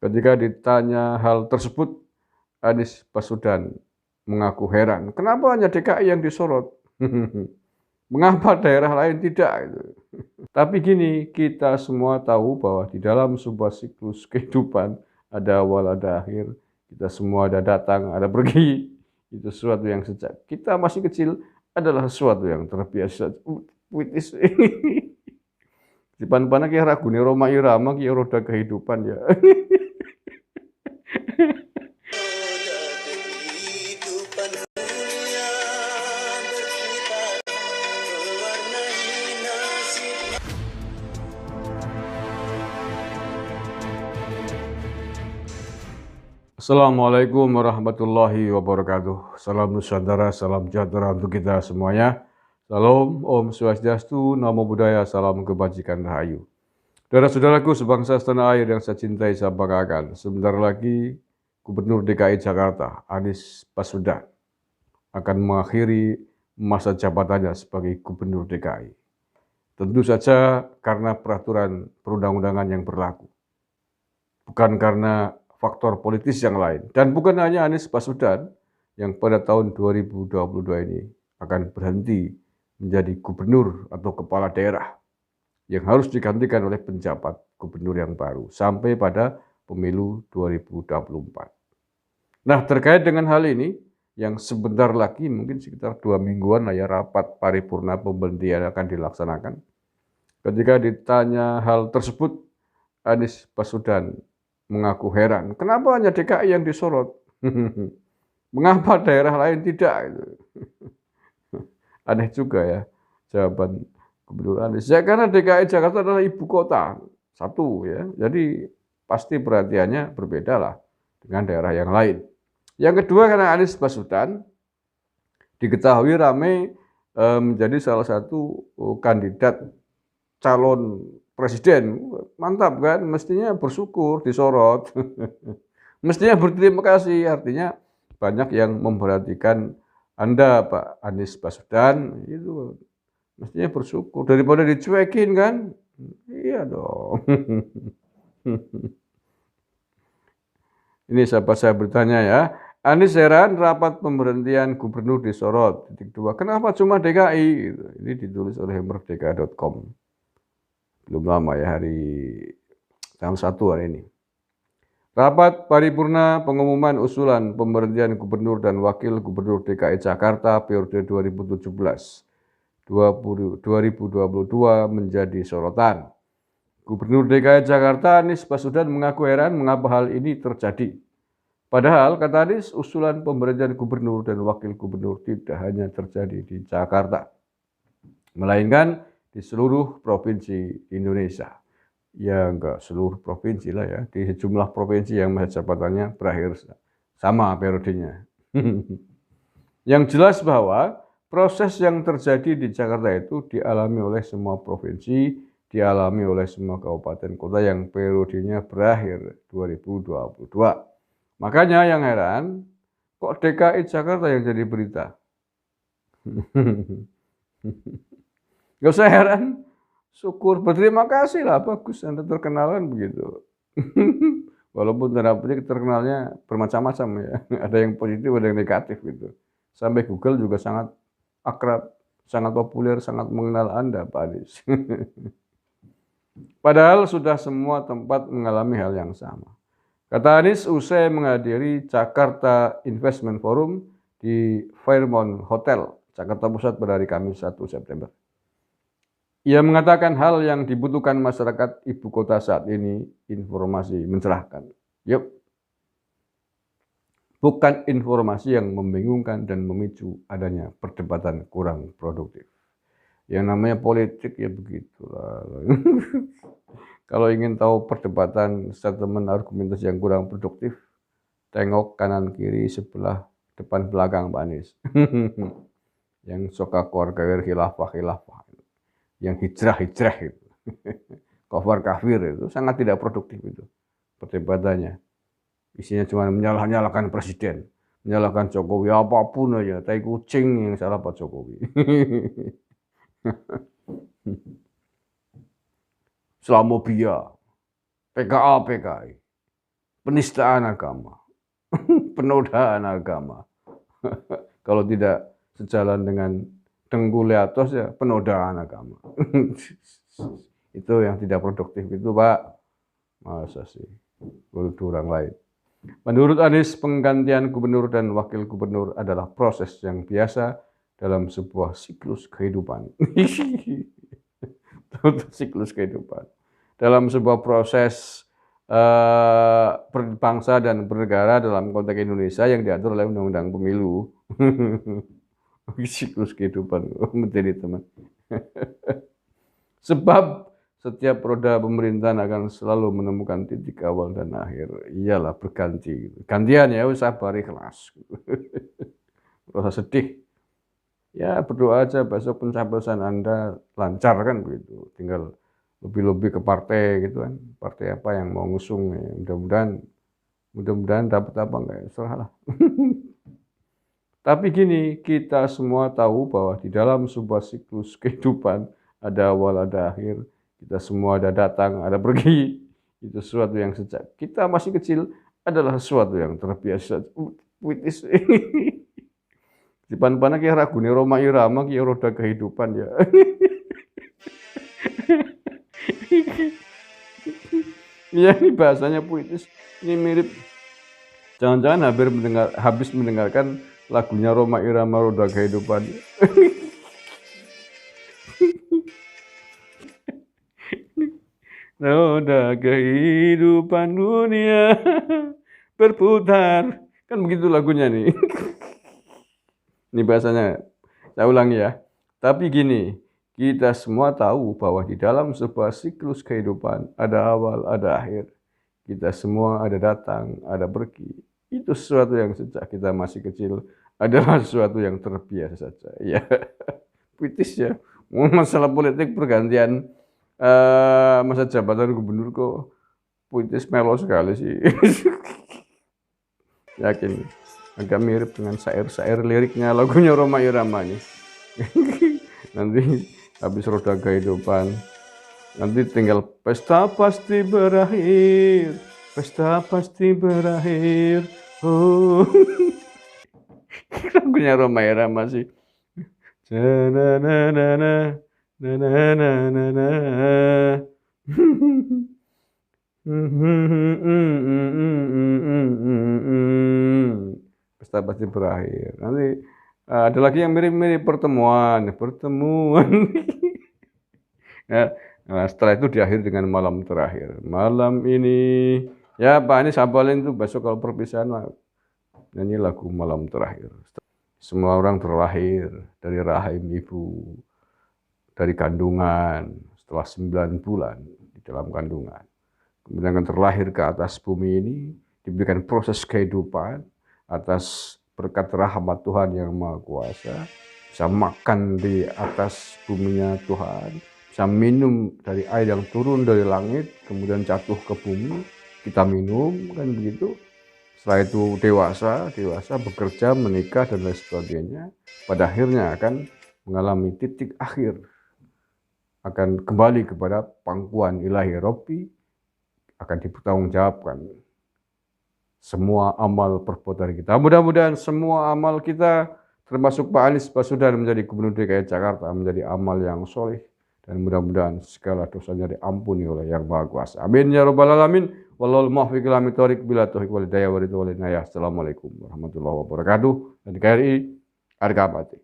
Ketika ditanya hal tersebut, Anies Baswedan mengaku heran, kenapa hanya DKI yang disorot? Mengapa daerah lain tidak? Gitu. Tapi gini, kita semua tahu bahwa di dalam sebuah siklus kehidupan ada awal, ada akhir. Kita semua ada datang, ada pergi. Itu sesuatu yang sejak kita masih kecil adalah sesuatu yang terbiasa. Puitis. Di pan-pana ki ragune Roma Irama ki roda kehidupan ya. Assalamualaikum warahmatullahi wabarakatuh. Salam Nusantara, salam sejahtera untuk kita semuanya. Salam, Om Swastiastu, Namo Buddhaya, salam kebajikan rahayu. Saudara-saudaraku sebangsa setanah air yang saya cintai, saya banggakan. Sebentar lagi Gubernur DKI Jakarta, Anies Baswedan, akan mengakhiri masa jabatannya sebagai Gubernur DKI. Tentu saja karena peraturan perundang-undangan yang berlaku. Bukan karena faktor politis yang lain. Dan bukan hanya Anies Baswedan yang pada tahun 2022 ini akan berhenti menjadi gubernur atau kepala daerah yang harus digantikan oleh penjabat gubernur yang baru sampai pada pemilu 2024. Nah, terkait dengan hal ini, yang sebentar lagi mungkin sekitar 2 mingguan lah ya rapat paripurna pemberhentian akan dilaksanakan. Ketika ditanya hal tersebut, Anies Baswedan mengaku heran, kenapa hanya DKI yang disorot? Mengapa daerah lain tidak? Aneh juga ya jawaban Gubernur Anies. Ya karena DKI Jakarta adalah ibu kota, satu ya. Jadi pasti perhatiannya berbeda lah dengan daerah yang lain. Yang kedua karena Anies Baswedan diketahui ramai menjadi salah satu kandidat calon presiden. Mantap kan, mestinya bersyukur disorot. Mestinya berterima kasih, artinya banyak yang memperhatikan Anda Pak Anies Baswedan, itu mestinya bersyukur daripada dicuekin kan. Iya dong. Ini sahabat saya bertanya ya. Anies heran rapat pemberhentian gubernur disorot. Titik 2. Kenapa cuma DKI? Gitu. Ini ditulis oleh merdeka.com. Belum lama ya, hari tanggal 1 hari ini. Rapat paripurna pengumuman usulan pemberhentian gubernur dan wakil gubernur DKI Jakarta periode 2017-2022 menjadi sorotan. Gubernur DKI Jakarta Anies Baswedan mengaku heran mengapa hal ini terjadi. Padahal, kata Anies, usulan pemberhentian gubernur dan wakil gubernur tidak hanya terjadi di Jakarta, melainkan di seluruh provinsi Indonesia. Ya enggak seluruh provinsi lah ya, di sejumlah provinsi yang masa jabatannya berakhir sama periodenya. Yang jelas bahwa proses yang terjadi di Jakarta itu dialami oleh semua provinsi, dialami oleh semua kabupaten kota yang periodenya berakhir 2022. Makanya yang heran, kok DKI Jakarta yang jadi berita? Gak usah heran, syukur, berterima kasih lah, bagus Anda terkenal kan begitu. Walaupun tanda petik terkenalnya bermacam-macam ya, ada yang positif, ada yang negatif gitu. Sampai Google juga sangat akrab, sangat populer, sangat mengenal Anda Pak Anies. Padahal sudah semua tempat mengalami hal yang sama. Kata Anies usai menghadiri Jakarta Investment Forum di Fairmont Hotel, Jakarta Pusat pada hari Kamis 1 September. Ia mengatakan hal yang dibutuhkan masyarakat ibu kota saat ini, informasi mencerahkan. Yuk, bukan informasi yang membingungkan dan memicu adanya perdebatan kurang produktif. Yang namanya politik ya begitulah. Kalau ingin tahu perdebatan, statement, argumentasi yang kurang produktif, tengok kanan kiri sebelah depan belakang Pak Anies. Yang suka keluarga khilafah, yang hijrah itu. Kafir itu sangat tidak produktif itu perdebatannya. Isinya cuma menyalahkan presiden, menyalahkan Jokowi apapun aja, tai kucing yang salah Pak Jokowi. Islamofobia, PKI. penistaan agama, penodaan agama. Kalau tidak sejalan dengan Tengku Leatos ya penodaan agama. Itu yang tidak produktif itu Pak. Masa sih orang lain. Menurut Anies, penggantian gubernur dan wakil gubernur adalah proses yang biasa dalam sebuah siklus kehidupan. Siklus kehidupan. Dalam sebuah proses berbangsa dan bernegara dalam konteks Indonesia yang diatur oleh Undang-Undang Pemilu. Siklus kehidupan menjadi teman. Sebab setiap roda pemerintahan akan selalu menemukan titik awal dan akhir. Iyalah berganti. Gantian ya, sabar ikhlas. Rasa sedih. Ya berdoa aja besok pencapaian Anda lancar kan begitu. Tinggal lebih-lebih ke partai gitu kan. Partai apa yang mau ngusung ya. Mudah-mudahan dapat apa enggak ya. Serahlah. Tapi gini, kita semua tahu bahwa di dalam sebuah siklus kehidupan ada awal, ada akhir. Kita semua ada datang, ada pergi. Itu sesuatu yang sejak kita masih kecil adalah sesuatu yang terbiasa. Puitis. Di pan-pana kayak ragu nih Roma Irama kayak roda kehidupan ya. Ya ini bahasanya puitis. Ini mirip. Jangan-jangan habis mendengarkan lagunya Roma Irama roda kehidupan. Roda kehidupan dunia berputar. Kan begitu lagunya nih. Ini bahasanya, saya ulangi ya. Tapi gini, kita semua tahu bahwa di dalam sebuah siklus kehidupan ada awal, ada akhir. Kita semua ada datang, ada pergi. Itu sesuatu yang sejak kita masih kecil adalah sesuatu yang terbiasa saja. Ya, puitis ya. Masalah politik pergantian masa jabatan gubernur kok puitis melo sekali sih. Yakin agak mirip dengan syair-syair liriknya lagunya Roma Irama nih. Nanti habis roda kehidupan nanti tinggal pesta pasti berakhir, pesta pasti berakhir. Oh. Lagunya Roma Irama sih. Na na na na. Na na na na na. Pesta pasti berakhir. Nanti ada lagi yang mirip-mirip pertemuan. Ya, nah, setelah itu diakhiri dengan malam terakhir. Malam ini, ya Pak Anies hafalin tuh besok kalau perpisahan nyanyi lagu malam terakhir. Semua orang terlahir dari rahim ibu. Dari kandungan setelah 9 bulan di dalam kandungan. Kemudian akan terlahir ke atas bumi ini, diberikan proses kehidupan atas berkat rahmat Tuhan yang Maha Kuasa, bisa makan di atas buminya Tuhan, bisa minum dari air yang turun dari langit, kemudian jatuh ke bumi, kita minum, kan begitu. Setelah itu dewasa bekerja, menikah, dan lain sebagainya. Pada akhirnya akan mengalami titik akhir, akan kembali kepada pangkuan ilahi Rabbi, akan dipertanggungjawabkan semua amal perbuatan kita. Mudah-mudahan semua amal kita, termasuk Pak Anies Baswedan menjadi Gubernur DKI Jakarta, menjadi amal yang soleh, dan mudah-mudahan segala dosanya diampuni oleh Yang Maha Kuasa. Amin ya rabbal alamin. Wallahul muwaffiq ila aqwamit bila taufiq wal hidayah wa ridha wal inayah. Assalamualaikum warahmatullahi wabarakatuh. Dan KRI harga mati.